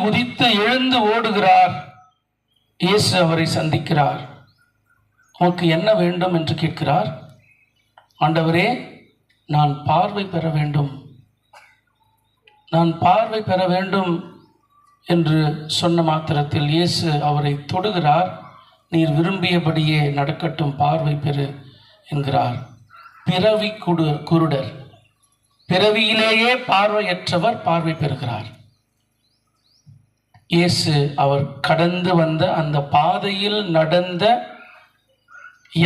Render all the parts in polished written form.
குதித்து எழுந்து ஓடுகிறார். இயேசு அவரை சந்திக்கிறார். உனக்கு என்ன வேண்டும் என்று கேட்கிறார். ஆண்டவரே, நான் பார்வை பெற வேண்டும், நான் பார்வை பெற வேண்டும் என்று சொன்ன மாத்திரத்தில் இயேசு அவரை தொடுகிறார். நீர் விரும்பியபடியே நடக்கட்டும், பார்வை பெறு என்கிறார். பிறவி குருடர், பிறவியிலேயே பார்வையற்றவர் பார்வை பெறுகிறார். இயேசு அவர் கடந்து வந்த அந்த பாதையில் நடந்த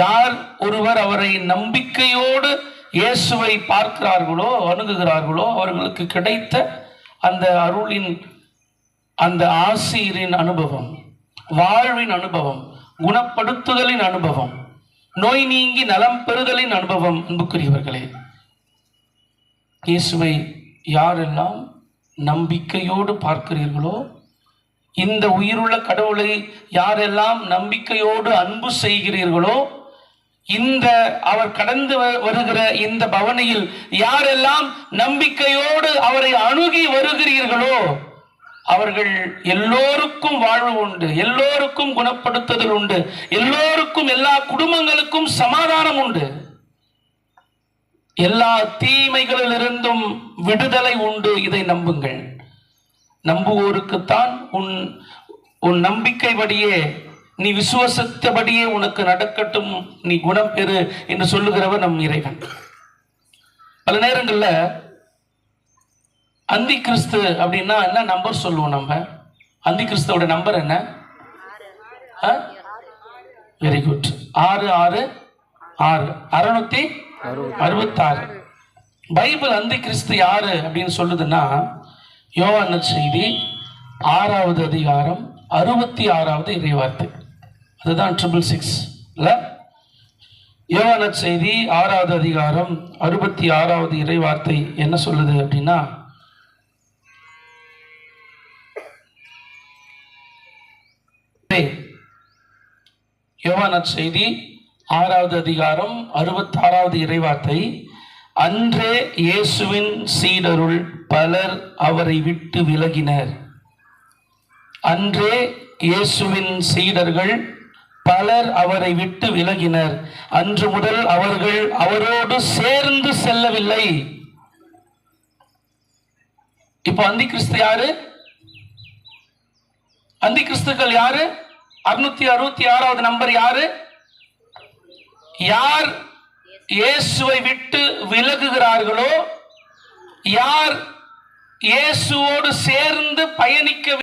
யார் ஒருவர் அவரை நம்பிக்கையோடு இயேசுவை பார்க்கிறார்களோ, அணுகுகிறார்களோ, அவர்களுக்கு கிடைத்த அந்த அருளின், அந்த ஆசீரின் அனுபவம், வாழ்வின் அனுபவம், குணப்படுத்துதலின் அனுபவம், நோய் நீங்கி நலம் பெறுதலின் அனுபவம். அன்புக்குரியவர்களே, இயேசுவை யாரெல்லாம் நம்பிக்கையோடு பார்க்கிறீர்களோ, இந்த உயிருள்ள கடவுளை யாரெல்லாம் நம்பிக்கையோடு அன்பு செய்கிறீர்களோ, இந்த அவர் கடந்து வருகிற இந்த பவனியில் யாரெல்லாம் நம்பிக்கையோடு அவரை அணுகி வருகிறீர்களோ, அவர்கள் எல்லோருக்கும் வாழ்வு உண்டு, எல்லோருக்கும் குணப்படுத்துதல் உண்டு, எல்லோருக்கும், எல்லா குடும்பங்களுக்கும் சமாதானம் உண்டு, எல்லா தீமைகளிலிருந்தும் விடுதலை உண்டு. இதை நம்புங்கள். நம்புவோருக்குத்தான் உன் நம்பிக்கைப்படியே, நீ விசுவாசத்தபடியே உனக்கு நடக்கட்டும், நீ குணம் பெறு என்று சொல்லுகிறவர் நம் இறைவன். பல நேரங்கள்ல அந்தி கிறிஸ்து அப்படின்னா என்ன நம்பர் சொல்லுவோம் நம்ம? அந்தி கிறிஸ்துவோட நம்பர் என்ன? Very good. 666 பைபிள் அந்தி கிறிஸ்து யாரு அப்படின்னு சொல்லுதுன்னா, யோவான் நற்செய்தி 6வது அதிகாரம் 66வது இறைவார்த்தை. அதுதான் 666 இல்ல? யோவான் நற்செய்தி 6வது அதிகாரம் 66வது இறைவார்த்தை என்ன சொல்லுது அப்படின்னா, யோவான் நற்செய்தி 6வது அதிகாரம் 66வது இறைவார்த்தை, அன்றே இயேசுவின் சீடருள் பலர் அவரை விட்டு விலகினர். அன்றே இயேசுவின் சீடர்கள் பலர் அவரை விட்டு விலகினர். அன்று முதல் அவர்கள் அவரோடு சேர்ந்து செல்லவில்லை. இப்போ அந்தி கிறிஸ்து யாரு? அந்தி கிறிஸ்துக்கள் யாரு? 666வது நம்பர் யாரு? யார் இயேசுவை விட்டு விலகுகிறார்களோ, யார் இயேசுவோடு சேர்ந்து பயணிக்க